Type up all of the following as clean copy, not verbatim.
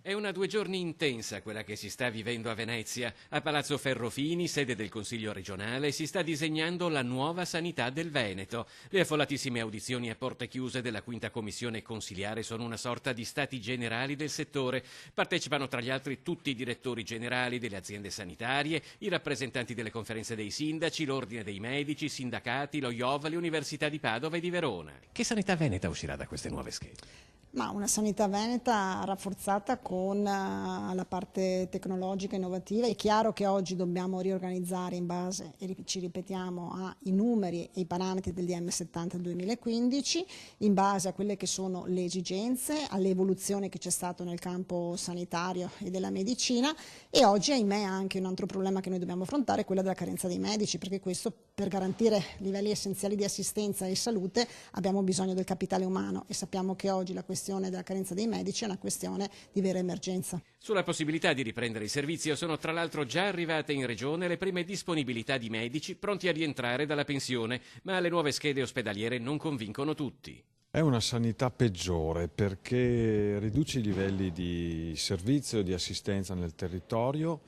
È una 2 giorni intensa quella che si sta vivendo a Venezia. A Palazzo Ferrofini, sede del Consiglio regionale, si sta disegnando la nuova sanità del Veneto. Le affollatissime audizioni a porte chiuse della quinta commissione consiliare sono una sorta di stati generali del settore. Partecipano tra gli altri tutti i direttori generali delle aziende sanitarie, i rappresentanti delle conferenze dei sindaci, l'ordine dei medici, i sindacati, lo IOV, le università di Padova e di Verona. Che sanità veneta uscirà da queste nuove schede? Ma una sanità veneta rafforzata con la parte tecnologica innovativa. È chiaro che oggi dobbiamo riorganizzare in base, e ci ripetiamo, ai numeri e ai parametri del DM70 del 2015, in base a quelle che sono le esigenze, all'evoluzione che c'è stato nel campo sanitario e della medicina, e oggi ahimè anche un altro problema che noi dobbiamo affrontare è quella della carenza dei medici, perché questo, per garantire livelli essenziali di assistenza e salute, abbiamo bisogno del capitale umano e sappiamo che oggi la questione della carenza dei medici è una questione di vera emergenza. Sulla possibilità di riprendere il servizio sono tra l'altro già arrivate in regione le prime disponibilità di medici pronti a rientrare dalla pensione, ma le nuove schede ospedaliere non convincono tutti. È una sanità peggiore perché riduce i livelli di servizio e di assistenza nel territorio.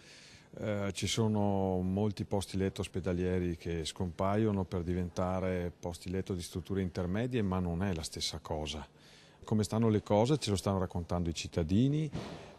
Ci sono molti posti letto ospedalieri che scompaiono per diventare posti letto di strutture intermedie, ma non è la stessa cosa. Come stanno le cose ce lo stanno raccontando i cittadini,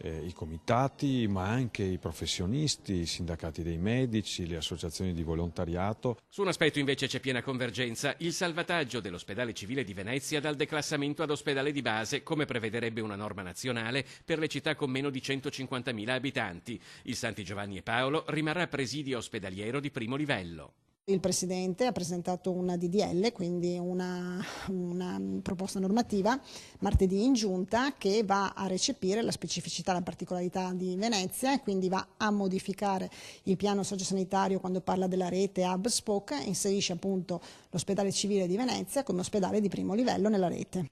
i comitati, ma anche i professionisti, i sindacati dei medici, le associazioni di volontariato. Su un aspetto invece c'è piena convergenza: il salvataggio dell'ospedale civile di Venezia dal declassamento ad ospedale di base, come prevederebbe una norma nazionale per le città con meno di 150.000 abitanti. Il Santi Giovanni e Paolo rimarrà presidio ospedaliero di primo livello. Il Presidente ha presentato una DDL, quindi una proposta normativa, martedì in Giunta, che va a recepire la specificità, la particolarità di Venezia e quindi va a modificare il piano sociosanitario quando parla della rete hub spoke e inserisce appunto l'ospedale civile di Venezia come ospedale di primo livello nella rete.